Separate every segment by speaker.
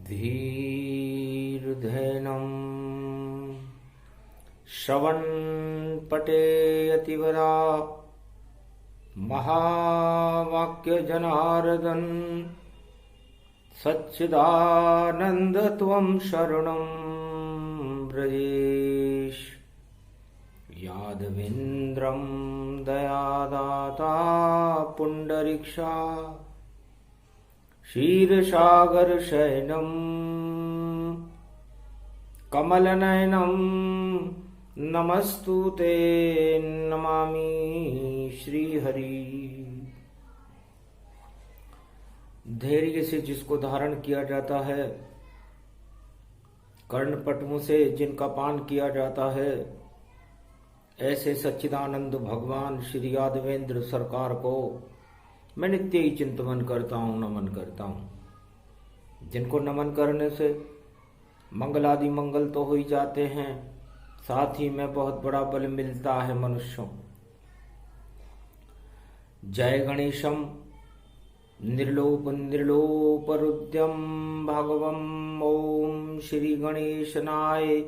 Speaker 1: धीर्धैनं श्रवणपटेऽतिवरा महावाक्यजनार्दन सच्चिदानन्दत्वं शरणं व्रजेश। यादवेन्द्रं दयादाता पुण्डरीक्षा क्षीरसागरशयनं कमलनयनं नमस्तुते नमामि श्रीहरि। धैर्य से जिसको धारण किया जाता है, कर्णपटु से जिनका पान किया जाता है, ऐसे सच्चिदानंद भगवान श्री यादवेंद्र सरकार को मैं नित्य ही चिंतन करता हूँ, नमन करता हूँ। जिनको नमन करने से मंगलादि मंगल तो हो ही जाते हैं, साथ ही में बहुत बड़ा बल मिलता है मनुष्यों। जय गणेशम निर्लोप निर्लोपरुद्यम भगवम ओम श्री गणेशनाय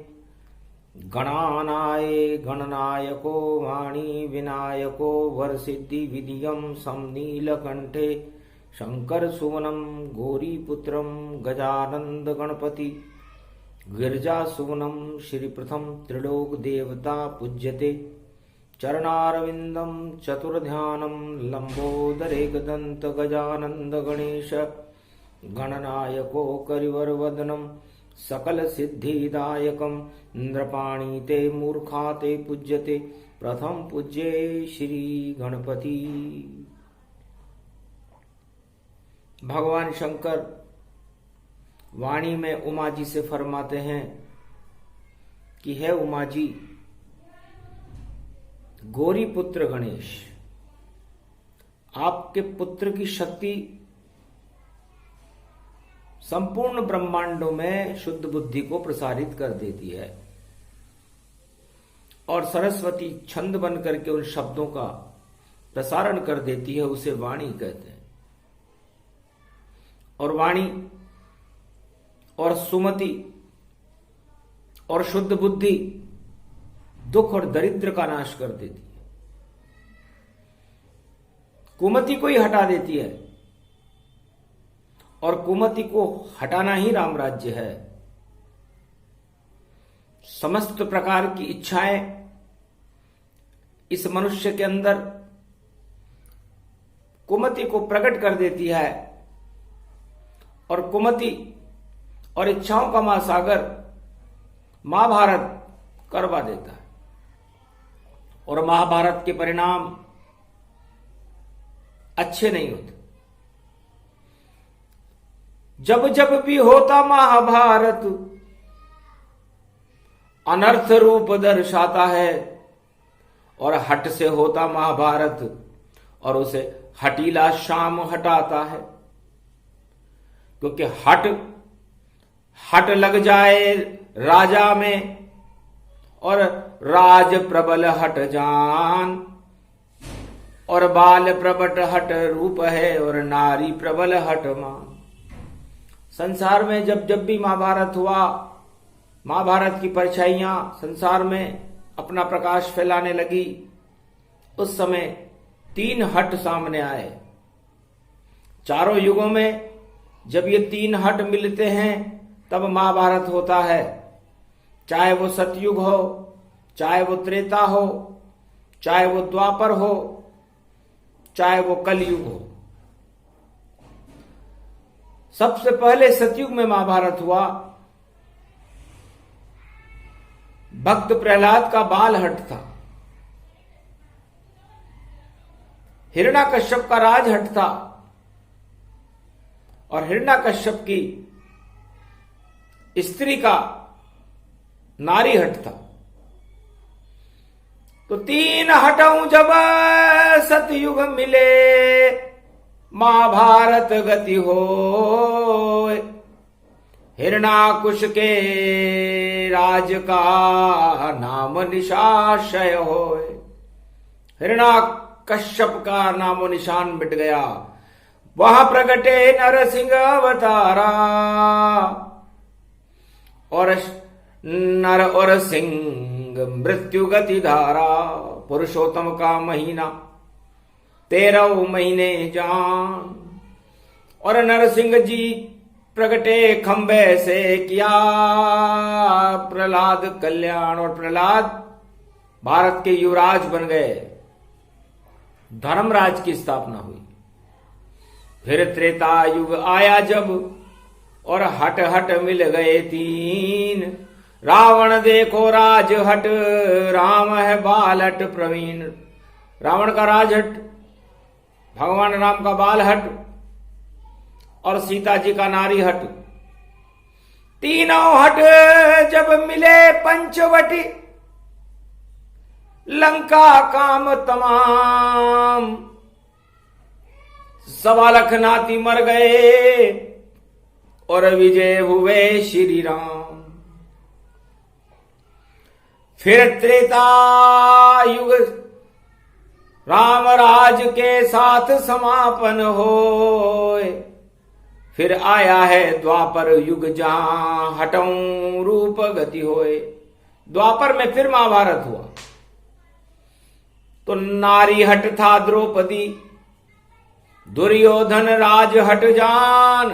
Speaker 1: गणानाय गणनायको वाणी विनायको वरसिद्धि विधियम समनीलकंठे शंकर सुवनम गौरीपुत्रम गजानंद गणपति गिरजा सुवनम श्री प्रथम त्रिलोक देवता पूज्यते चरणारविंदम चतुर्ध्यानम लंबोदरेकदंत गजानंद गणेश गणनायको करिवरवदनम सकल सिद्धिदायकम नृपाणी ते मूर्खा ते पूज्यते प्रथम पूज्ये श्री गणपति। भगवान शंकर वाणी में उमा जी से फरमाते हैं कि है उमा जी, गौरी पुत्र गणेश, आपके पुत्र की शक्ति संपूर्ण ब्रह्मांडों में शुद्ध बुद्धि को प्रसारित कर देती है और सरस्वती छंद बन करके उन शब्दों का प्रसारण कर देती है, उसे वाणी कहते हैं। और वाणी और सुमति और शुद्ध बुद्धि दुख और दरिद्र का नाश कर देती है, कुमति को ही हटा देती है और कुमति को हटाना ही राम राज्य है। समस्त प्रकार की इच्छाएं इस मनुष्य के अंदर कुमति को प्रकट कर देती है और कुमति और इच्छाओं का महासागर महाभारत करवा देता है और महाभारत के परिणाम अच्छे नहीं होते। जब जब भी होता महाभारत अनर्थ रूप दर्शाता है और हट से होता महाभारत और उसे हटीला शाम हटाता है। क्योंकि हट लग जाए राजा में और राज प्रबल हट जान और बाल प्रबट हट रूप है और नारी प्रबल हट मान। संसार में जब जब भी महाभारत हुआ, महाभारत की परछाइयां संसार में अपना प्रकाश फैलाने लगी, उस समय 3 हट सामने आए। चारों युगों में जब ये 3 हट मिलते हैं तब महाभारत होता है। चाहे वो सतयुग हो, चाहे वो त्रेता हो, चाहे वो द्वापर हो, चाहे वो कलयुग हो। सबसे पहले सतयुग में महाभारत हुआ। भक्त प्रहलाद का बाल हट था, हिरण्याकश्यप का राज हट था और हिरण्याकश्यप की स्त्री का नारी हट था। तो 3 हटों जब सतयुग मिले महाभारत गति हो। हिरण्याकुश के राज का नाम निशाशय होए। हिरण्याकश्यप का नामो निशान मिट गया। वहां प्रगटे नरसिंह अवतारा, और नर और सिंह मृत्यु गति धारा। पुरुषोत्तम का महीना 13 महीने जान। और नरसिंह जी प्रगटे खंबे से किया प्रहलाद कल्याण। और प्रहलाद भारत के युवराज बन गए, धर्मराज की स्थापना हुई। फिर त्रेता युग आया जब, और हट हट मिल गए 3। रावण देखो राज हट, राम है बाल हट प्रवीण। रावण का राज हट, भगवान राम का बाल हट, और सीता जी का नारी हट। तीनों हट जब मिले पंचवटी, लंका काम तमाम। 1.25 लाख नाती मर गए, और विजय हुए श्री राम। फिर त्रेता युग राम राज के साथ समापन होए। फिर आया है द्वापर युग, जहां हटऊं रूप गति होए। द्वापर में फिर महाभारत हुआ। तो नारी हट था द्रौपदी, दुर्योधन राज हट जान,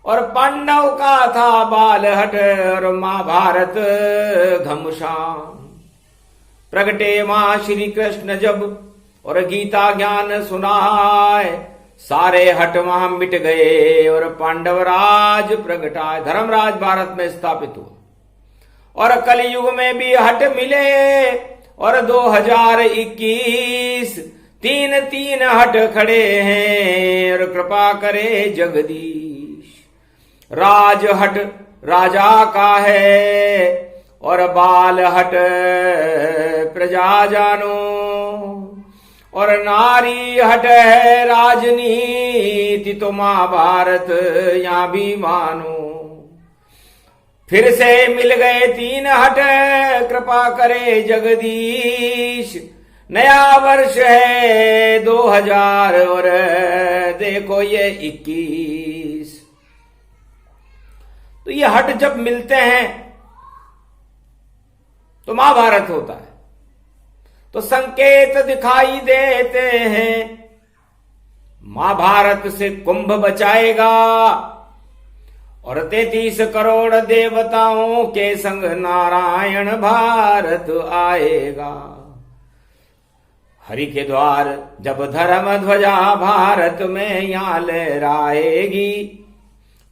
Speaker 1: और पांडव का था बाल हट, और महाभारत घमशान। प्रगटे मां श्री कृष्ण जब, और गीता ज्ञान सुनाए। सारे हट वहां मिट गए, और पांडव राज प्रगटाए। धर्मराज भारत में स्थापित हुआ। और कलयुग में भी हट मिले, और 2021 तीन हट खड़े हैं, और कृपा करे जगदीश। राज हट राजा का है, और बाल हट प्रजा जानो, और नारी हट है राजनीति। तो महाभारत यहां भी मानो। फिर से मिल गए 3 हट, कृपा करे जगदीश। नया वर्ष है 2000, और देखो ये 21। तो ये हट जब मिलते हैं तो महाभारत होता है। तो संकेत दिखाई देते हैं, महाभारत से कुंभ बचाएगा, और 33 करोड़ देवताओं के संग नारायण भारत आएगा। हरि के द्वार जब धर्म ध्वजा भारत में यहां लहराएगी,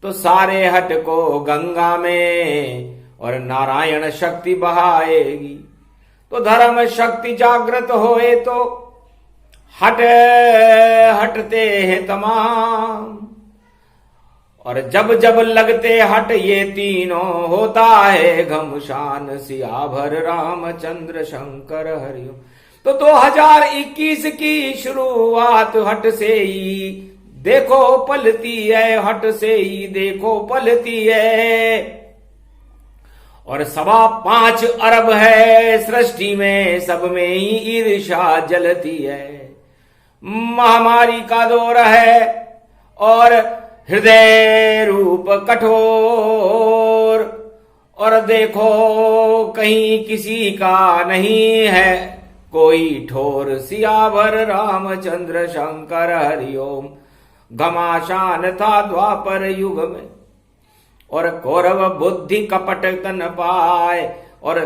Speaker 1: तो सारे हट को गंगा में और नारायण शक्ति बहाएगी। तो धर्म शक्ति जागृत होए तो हट हटते हैं तमाम। और जब जब लगते हट ये तीनों, होता है घमशान। सियाभर रामचंद्र शंकर हरिओम। तो 2021 की शुरुआत हट से ही देखो पलती है, हट से ही देखो पलती है। और 5.25 अरब है सृष्टि में, सब में ही ईर्ष्या जलती है। महामारी का दौर है, और हृदय रूप कठोर, और देखो कहीं किसी का नहीं है कोई ठोर। सियावर रामचंद्र शंकर हरिओम। घमासान था द्वापर युग में, और कौरव बुद्धि कपट तन पाए, और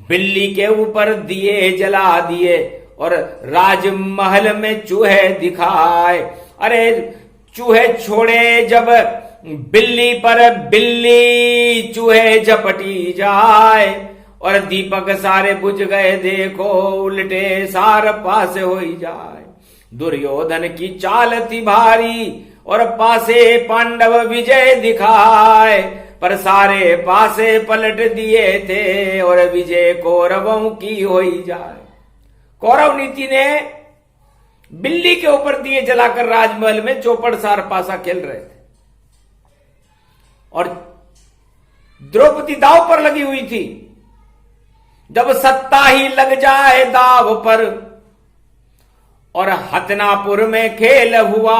Speaker 1: बिल्ली के ऊपर दिए जला दिए, और राजमहल में चूहे दिखाए। अरे चूहे छोड़े जब बिल्ली पर, बिल्ली चूहे झपटी जाए, और दीपक सारे बुझ गए, देखो उल्टे सार पास हो जाए। दुर्योधन की चाल थी भारी, और पासे पांडव विजय दिखाए, पर सारे पासे पलट दिए थे, और विजय कौरवों की हो जाए। कौरव नीति ने बिल्ली के ऊपर दिए जलाकर राजमहल में चौपड़ सार पासा खेल रहे थे, और द्रौपदी दाव पर लगी हुई थी। जब सत्ता ही लग जाए दाव पर, और हतनापुर में खेल हुआ,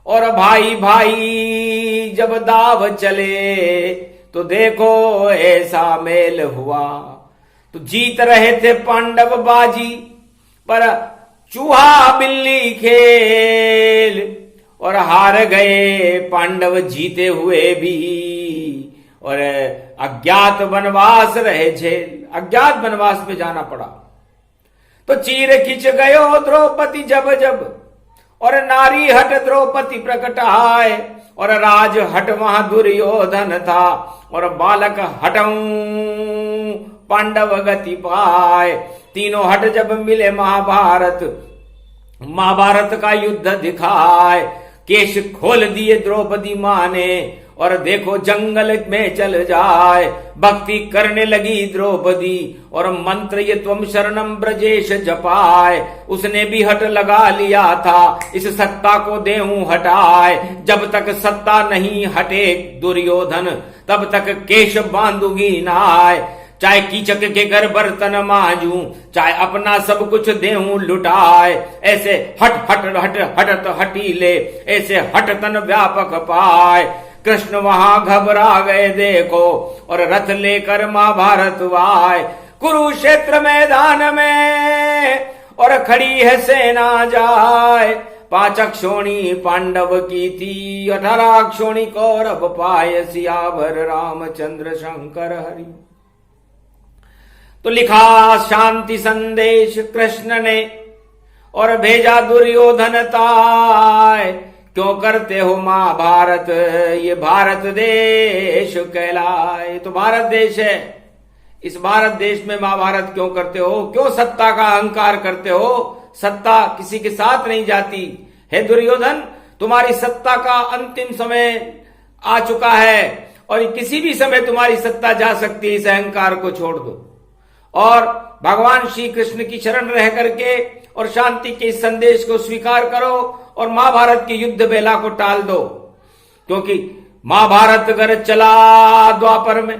Speaker 1: और भाई भाई जब दाव चले, तो देखो ऐसा मेल हुआ। तो जीत रहे थे पांडव बाजी, पर चूहा बिल्ली खेल, और हार गए पांडव जीते हुए भी, और अज्ञात वनवास रहे झेल। अज्ञात वनवास में जाना पड़ा। तो चीर खिंच गयो द्रौपदी जब जब, और नारी हट द्रौपदी प्रकट आए, और राज हट वहां दुर्योधन था, और बालक हटऊं पांडव गति पाए। तीनों हट जब मिले महाभारत का युद्ध दिखाए। केश खोल दिए द्रौपदी माँ ने, और देखो जंगल में चल जाए। भक्ति करने लगी द्रौपदी, और मंत्र ये त्वम शरणम ब्रजेश जपाए। उसने भी हट लगा लिया था, इस सत्ता को देहूं हटाए। जब तक सत्ता नहीं हटे दुर्योधन, तब तक केश बांधूंगी नाय। चाहे कीचक के घर बर्तन मांजूं, चाहे अपना सब कुछ देहूं लुटाए। ऐसे हट हट हट हटत हटीले, ऐसे हट तन व्यापक पाए। कृष्ण वहां घबरा गए देखो, और रथ लेकर महाभारत आए। कुरुक्षेत्र मैदान में और खड़ी है सेना जाए। 5 अक्षोणी पांडव की थी, 18 अक्षोणी कौरव पाए। सियावर रामचंद्र शंकर हरि। तो लिखा शांति संदेश कृष्ण ने, और भेजा दुर्योधन ताय। क्यों करते हो महाभारत, ये भारत देश कहलाए। तो भारत देश है, इस भारत देश में महाभारत क्यों करते हो? क्यों सत्ता का अहंकार करते हो? सत्ता किसी के साथ नहीं जाती है दुर्योधन। तुम्हारी सत्ता का अंतिम समय आ चुका है, और किसी भी समय तुम्हारी सत्ता जा सकती है। इस अहंकार को छोड़ दो, और भगवान श्री कृष्ण की शरण रह करके और शांति के इस संदेश को स्वीकार करो, और महाभारत की युद्ध बेला को टाल दो। क्योंकि महाभारत अगर चला द्वापर में,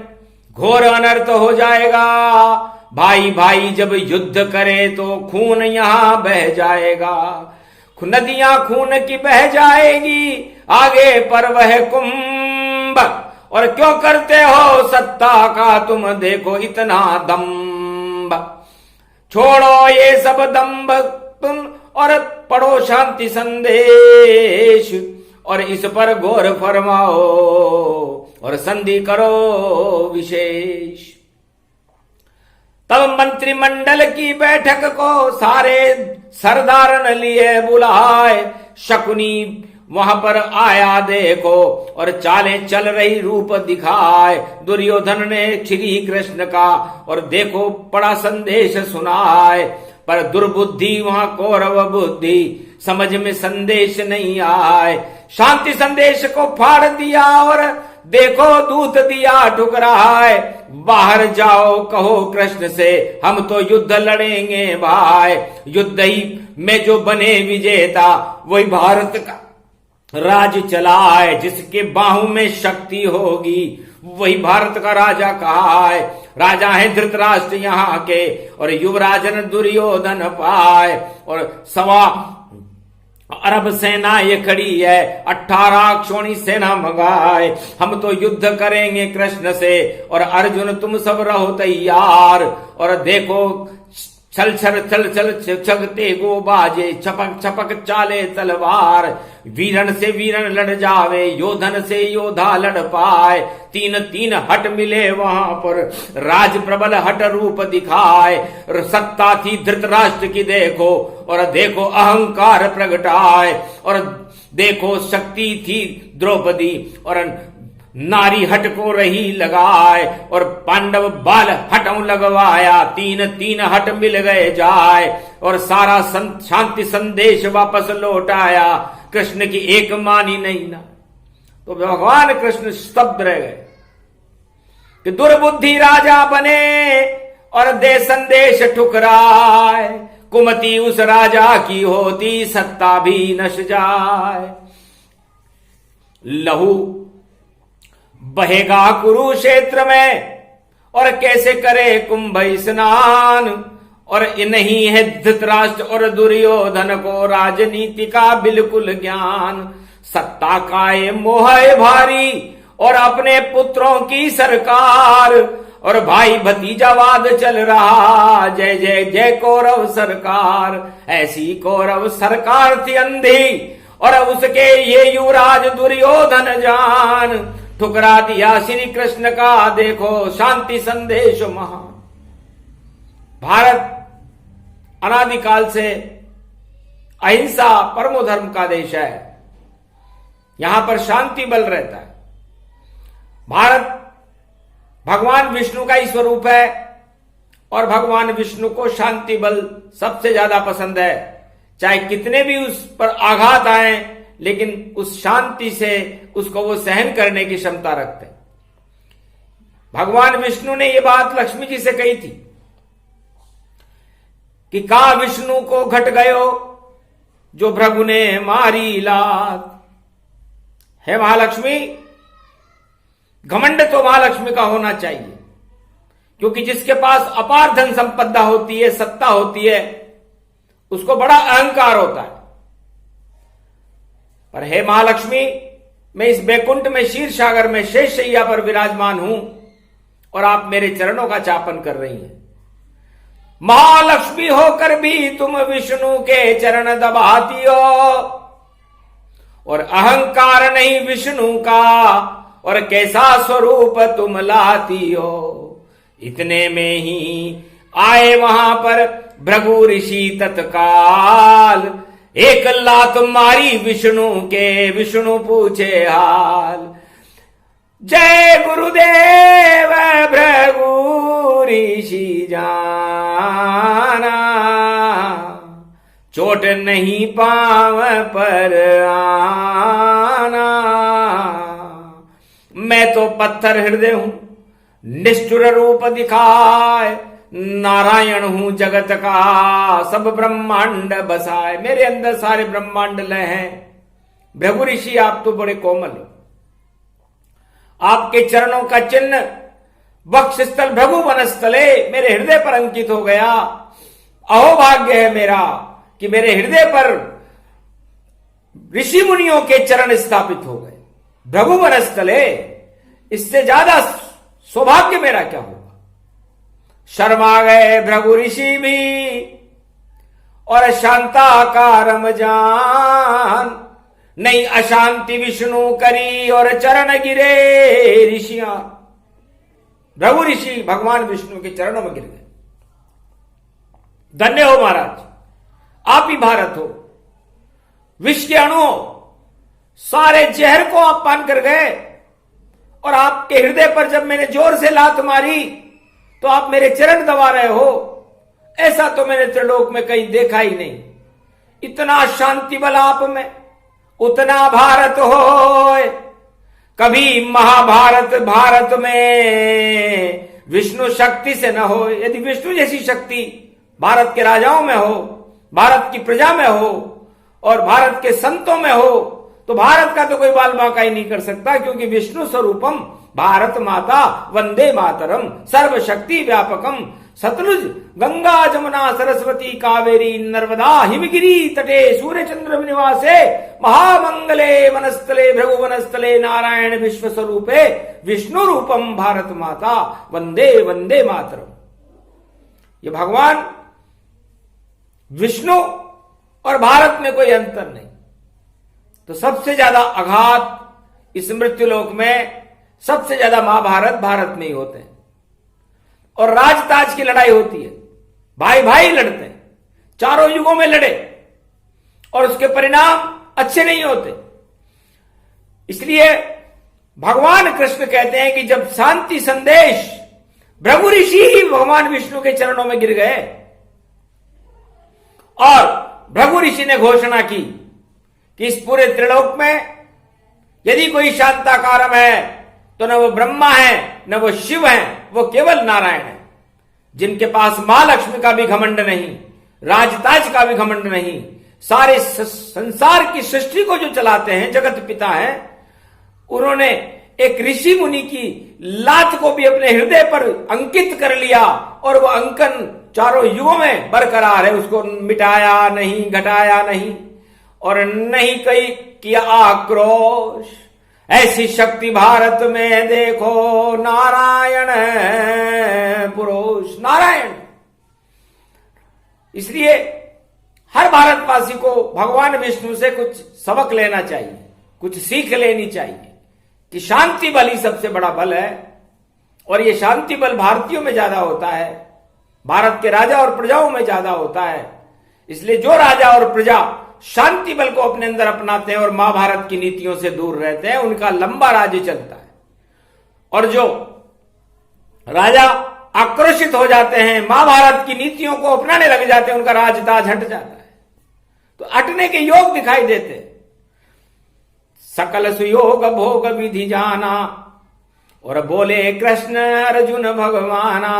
Speaker 1: घोर अनर्थ हो जाएगा। भाई भाई जब युद्ध करे तो खून यहां बह जाएगा। नदियां खून की बह जाएगी, आगे पर वह कुंभ। और क्यों करते हो सत्ता का तुम देखो इतना दम्भ। छोड़ो ये सब दम्भ तुम, और पढ़ो शांति संदेश, और इस पर गौर फरमाओ, और संधि करो विशेष। तब मंत्रिमंडल की बैठक को सारे सरदार लिए बुलाए। शकुनी वहां पर आया देखो, और चालें चल रही रूप दिखाए। दुर्योधन ने श्री कृष्ण का और देखो बड़ा संदेश सुनाए। पर दुर्बुद्धि वहां कौरव बुद्धि, समझ में संदेश नहीं आए। शांति संदेश को फाड़ दिया, और देखो दूत दिया ठुकराए। बाहर जाओ कहो कृष्ण से, हम तो युद्ध लड़ेंगे भाई। युद्ध ही में जो बने विजेता, वही भारत का राज चलाए। जिसके बाहों में शक्ति होगी, वही भारत का राजा कहा है। राजा है धृतराष्ट्र यहाँ के, और युवराजन दुर्योधन पाए। और 1.25 अरब सेना ये खड़ी है, 18 अक्षोणी सेना मंगाए। हम तो युद्ध करेंगे कृष्ण से, और अर्जुन तुम सब रहो तैयार। और देखो छल छल छल छल छगते गो बाजे, छपक छपक चाले तलवार। वीरन से वीरन लड़ जावे, योधन से योधा लड़ पाए। 3 हट मिले वहां पर, राज प्रबल हट रूप दिखाए। सत्ता थी धृतराष्ट्र की देखो, और देखो अहंकार प्रगटाए। और देखो शक्ति थी द्रौपदी, और नारी हट को रही लगाए। और पांडव बाल हटों लगवाया, 3 हट मिल गए जाए। और सारा शांति संदेश वापस लौट आया। कृष्ण की एक मानी नहीं ना। तो भगवान कृष्ण स्तब्ध रह गए कि दुर्बुद्धि राजा बने और दे संदेश ठुकराए। कुमति उस राजा की होती, सत्ता भी नश जाए। लहू बहेगा कुरुक्षेत्र में, और कैसे करे कुंभ स्नान। और नहीं है धृतराष्ट्र और दुर्योधन को राजनीति का बिल्कुल ज्ञान। सत्ता का ये मोह है भारी, और अपने पुत्रों की सरकार, और भाई भतीजावाद चल रहा, जय जय जय कौरव सरकार। ऐसी कौरव सरकार थी अंधी, और उसके ये युवराज दुर्योधन जान, ठुकरा दिया श्री कृष्ण का देखो शांति संदेश महान। भारत अनादिकाल से अहिंसा परमो धर्म का देश है, यहां पर शांति बल रहता है। भारत भगवान विष्णु का ही स्वरूप है, और भगवान विष्णु को शांति बल सबसे ज्यादा पसंद है। चाहे कितने भी उस पर आघात आए, लेकिन उस शांति से उसको वो सहन करने की क्षमता रखते हैं। भगवान विष्णु ने ये बात लक्ष्मी जी से कही थी कि का विष्णु को घट गयो जो भृगु ने मारी लात। है महालक्ष्मी, घमंड तो महालक्ष्मी का होना चाहिए, क्योंकि जिसके पास अपार धन संपदा होती है, सत्ता होती है, उसको बड़ा अहंकार होता है। पर हे महालक्ष्मी, मैं इस बैकुंठ में क्षीर सागर में शेष शैया पर विराजमान हूं, और आप मेरे चरणों का चापन कर रही हैं। महालक्ष्मी होकर भी तुम विष्णु के चरण दबाती हो, और अहंकार नहीं विष्णु का, और कैसा स्वरूप तुम लाती हो। इतने में ही आए वहां पर भृगु ऋषि तत्काल, एक लात मारी विष्णु के, विष्णु पूछे हाल। जय गुरुदेव भृगु ऋषि जाना, चोट नहीं पांव पर आना। मैं तो पत्थर हृदय हूं, निष्ठुर रूप दिखाए, नारायण हूं जगत का, सब ब्रह्मांड बसाए। मेरे अंदर सारे ब्रह्मांड लय हैं। भृगु ऋषि, आप तो बड़े कोमल हो। आपके चरणों का चिन्ह वक्षस्थल भृगु वनस्थले मेरे हृदय पर अंकित हो गया। अहोभाग्य है मेरा कि मेरे हृदय पर ऋषि मुनियों के चरण स्थापित हो गए। भृगु वनस्थले, इससे ज्यादा सौभाग्य मेरा क्या होगा। शर्मा गए भृगु ऋषि भी, और शांताकारम जान, नहीं अशांति विष्णु करी, और चरण गिरे ऋषियां। भृगु ऋषि भगवान विष्णु के चरणों में गिर गए। धन्य हो महाराज, आप ही भारत हो। विष के अणु सारे जहर को आप पान कर गए, और आपके हृदय पर जब मैंने जोर से लात मारी तो आप मेरे चरण दबा रहे हो। ऐसा तो मैंने त्रिलोक में कहीं देखा ही नहीं। इतना शांति बल आप में, उतना भारत हो। कभी महाभारत भारत में विष्णु शक्ति से न हो। यदि विष्णु जैसी शक्ति भारत के राजाओं में हो, भारत की प्रजा में हो, और भारत के संतों में हो, तो भारत का तो कोई बाल बांका ही नहीं कर सकता, क्योंकि विष्णु स्वरूपम भारत माता वंदे मातरम सर्वशक्ति व्यापकम। सतलुज गंगा जमुना सरस्वती कावेरी नर्मदा हिमगिरी तटे सूर्य चंद्र निवासे महामंगले वनस्थले भृगु वनस्थले नारायण विश्व स्वरूपे विष्णु रूपम भारत माता वंदे वंदे मातरम। ये भगवान विष्णु और भारत में कोई अंतर नहीं। तो सबसे ज्यादा आघात इस मृत्युलोक में, सबसे ज्यादा महाभारत भारत में ही होते हैं, और राजताज की लड़ाई होती है। भाई भाई लड़ते हैं, चारों युगों में लड़े, और उसके परिणाम अच्छे नहीं होते। इसलिए भगवान कृष्ण कहते हैं कि जब शांति संदेश, भृगु ऋषि ही भगवान विष्णु के चरणों में गिर गए, और भृगु ऋषि ने घोषणा की कि इस पूरे त्रिलोक में यदि कोई शांताकारम है तो न वो ब्रह्मा है, न वो शिव है, वो केवल नारायण है, जिनके पास मां लक्ष्मी का भी घमंड नहीं, राजताज का भी घमंड नहीं, सारे संसार की सृष्टि को जो चलाते हैं, जगत पिता हैं। उन्होंने एक ऋषि मुनि की लात को भी अपने हृदय पर अंकित कर लिया, और वो अंकन चारों युगों में बरकरार है। उसको मिटाया नहीं, घटाया नहीं, और नहीं कहीं किया आक्रोश। ऐसी शक्ति भारत में देखो, नारायण पुरुष नारायण। इसलिए हर भारतवासी को भगवान विष्णु से कुछ सबक लेना चाहिए, कुछ सीख लेनी चाहिए कि शांति बल ही सबसे बड़ा बल है। और ये शांति बल भारतीयों में ज्यादा होता है, भारत के राजा और प्रजाओं में ज्यादा होता है। इसलिए जो राजा और प्रजा शांति बल को अपने अंदर अपनाते हैं और महाभारत की नीतियों से दूर रहते हैं, उनका लंबा राज्य चलता है। और जो राजा आक्रोशित हो जाते हैं, महाभारत की नीतियों को अपनाने लग जाते हैं, उनका राजताज हट जाता है। तो हटने के योग दिखाई देते हैं। सकल सुयोग भोग विधि जाना, और बोले कृष्ण अर्जुन भगवाना,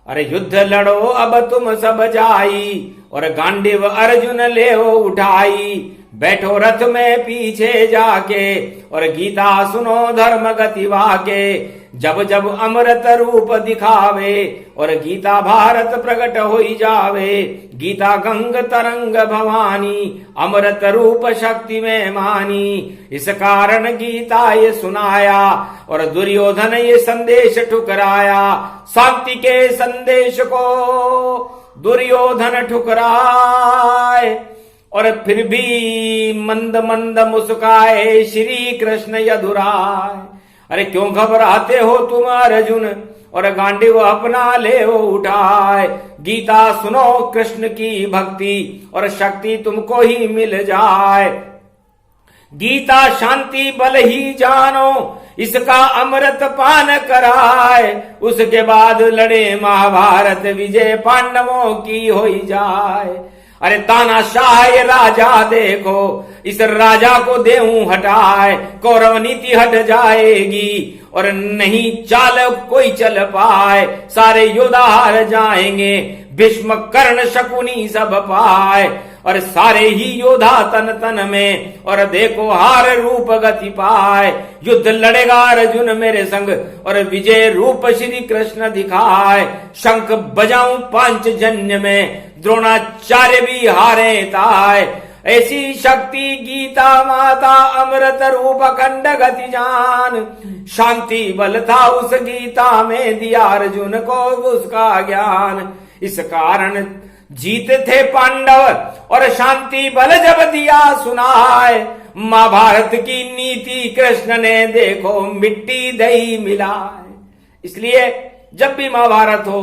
Speaker 1: अरे युद्ध लड़ो अब तुम सब जाई, और गांडीव अर्जुन ले उठाई। बैठो रथ में पीछे जाके, और गीता सुनो धर्म गति वाके। जब जब अमृत रूप दिखावे, और गीता भारत प्रकट होई जावे। गीता गंग तरंग भवानी, अमृत रूप शक्ति में मानी। इस कारण गीता ये सुनाया, और दुर्योधन ये संदेश ठुकराया। शांति के संदेश को दुर्योधन ठुकराए, और फिर भी मंद मंद मुस्काए श्री कृष्ण यदुराय। अरे क्यों घबराते हो तुम अर्जुन, और गांडीव अपना ले उठाए। गीता सुनो कृष्ण की भक्ति, और शक्ति तुमको ही मिल जाए। गीता शांति बल ही जानो, इसका अमृत पान कराए। उसके बाद लड़े महाभारत, विजय पांडवों की होई जाए। अरे तानाशाह ये राजा देखो, इस राजा को देऊं हटाए। कौरव नीति हट जाएगी, और नहीं चाल कोई चल पाए। सारे योद्धा हार जाएंगे, भीष्म कर्ण शकुनी सब पाए। और सारे ही योद्धा तन तन में, और देखो हार रूप गति पाए। युद्ध लड़ेगा अर्जुन मेरे संग, और विजय रूप श्री कृष्ण दिखाए। शंख बजाऊं पांचजन्य में, द्रोणाचार्य भी हारे ताय। ऐसी शक्ति गीता माता, अमृत रूप अखंड गति जान। शांति बल था उस गीता में, दिया अर्जुन को उसका ज्ञान। इस कारण जीते थे पांडव, और शांति बल जब दिया सुनाए। महाभारत की नीति कृष्ण ने देखो मिट्टी दही मिलाए। इसलिए जब भी महाभारत हो,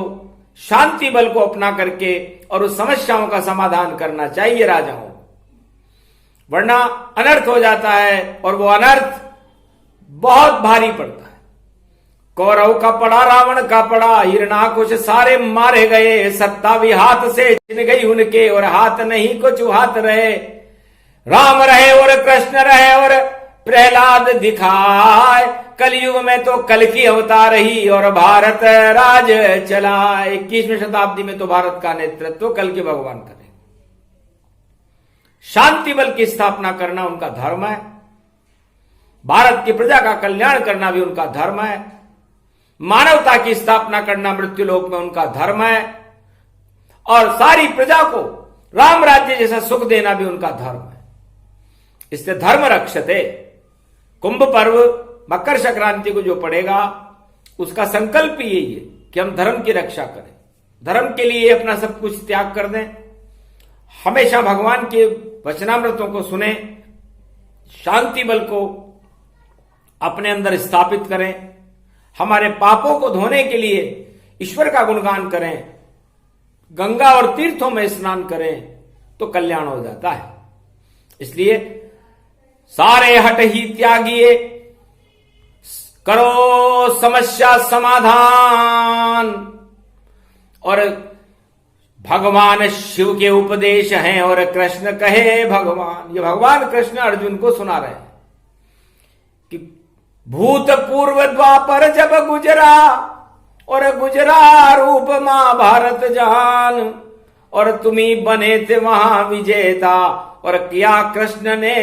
Speaker 1: शांति बल को अपना करके और उस समस्याओं का समाधान करना चाहिए राजाओं, वरना अनर्थ हो जाता है, और वो अनर्थ बहुत भारी पड़ता है। कौरव का पड़ा, रावण का पड़ा, हिरणाकुश सारे मारे गए। सत्ता भी हाथ से छिन गई उनके, और हाथ नहीं कुछ हाथ रहे। राम रहे और कृष्ण रहे, और प्रहलाद दिखाए। कलयुग में तो कल की अवतार ही, और भारत राज चला। 21वीं शताब्दी में तो भारत का नेतृत्व कल के भगवान करें। शांति बल की स्थापना करना उनका धर्म है। भारत की प्रजा का कल्याण करना भी उनका धर्म है। मानवता की स्थापना करना मृत्युलोक में उनका धर्म है। और सारी प्रजा को राम राज्य जैसा सुख देना भी उनका धर्म है। इससे धर्म रक्षते। कुंभ पर्व मकर संक्रांति को जो पड़ेगा, उसका संकल्प ही यही है कि हम धर्म की रक्षा करें, धर्म के लिए अपना सब कुछ त्याग कर दें, हमेशा भगवान के वचनामृतों को सुने, शांति बल को अपने अंदर स्थापित करें, हमारे पापों को धोने के लिए ईश्वर का गुणगान करें, गंगा और तीर्थों में स्नान करें, तो कल्याण हो जाता है। इसलिए सारे हट ही त्यागिए, करो समस्या समाधान। और भगवान शिव के उपदेश हैं, और कृष्ण कहे भगवान, ये भगवान कृष्ण अर्जुन को सुना रहे हैं कि भूत पूर्व द्वापर जब गुजरा, और गुजरा रूप महाभारत जान, और तुम्ही बने थे वहां विजेता, और किया कृष्ण ने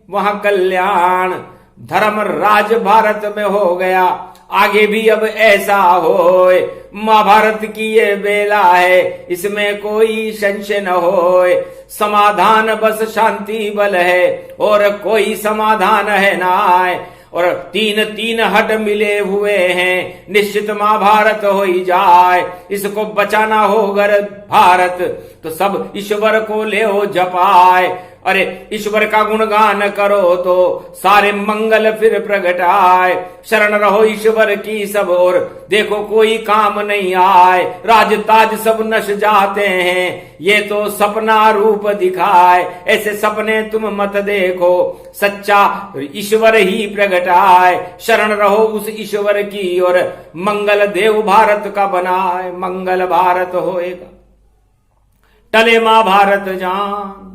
Speaker 1: वहां कल्याण। धर्म राज भारत में हो गया, आगे भी अब ऐसा होए। महाभारत की ये बेला है, इसमें कोई संशय न होए। समाधान बस शांति बल है, और कोई समाधान है ना आए। और तीन तीन हट मिले हुए हैं, निश्चित महाभारत हो ही जाए। इसको बचाना हो अगर भारत तो सब ईश्वर को ले हो जपाए। अरे ईश्वर का गुणगान करो तो सारे मंगल फिर प्रगटाए। शरण रहो ईश्वर की सब और देखो कोई काम नहीं आए। राज ताज सब नश जाते हैं, ये तो सपना रूप दिखाए। ऐसे सपने तुम मत देखो, सच्चा ईश्वर ही प्रगटाए। शरण रहो उस ईश्वर की और मंगल देव भारत का बनाए। मंगल भारत होएगा टले महाभारत जान।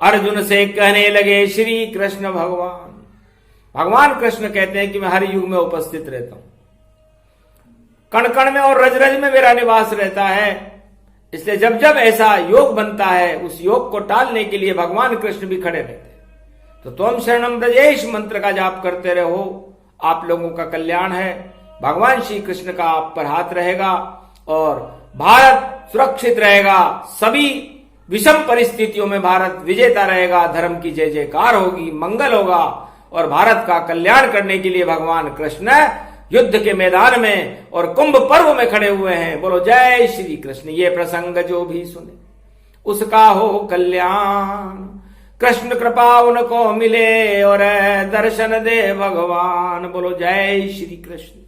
Speaker 1: अर्जुन से कहने लगे श्री कृष्ण भगवान। भगवान कृष्ण कहते हैं कि मैं हर युग में उपस्थित रहता हूं, कण कण में और रज रज में मेरा निवास रहता है। इसलिए जब जब ऐसा योग बनता है उस योग को टालने के लिए भगवान कृष्ण भी खड़े रहते हैं। तो त्वम शरणम ब्रजेश मंत्र का जाप करते रहो, आप लोगों का कल्याण है। भगवान श्री कृष्ण का आप पर हाथ रहेगा और भारत सुरक्षित रहेगा। सभी विषम परिस्थितियों में भारत विजेता रहेगा। धर्म की जय जयकार होगी, मंगल होगा और भारत का कल्याण करने के लिए भगवान कृष्ण युद्ध के मैदान में और कुंभ पर्व में खड़े हुए हैं। बोलो जय श्री कृष्ण। ये प्रसंग जो भी सुने उसका हो कल्याण। कृष्ण कृपा उनको मिले और दर्शन दे भगवान। बोलो जय श्री कृष्ण।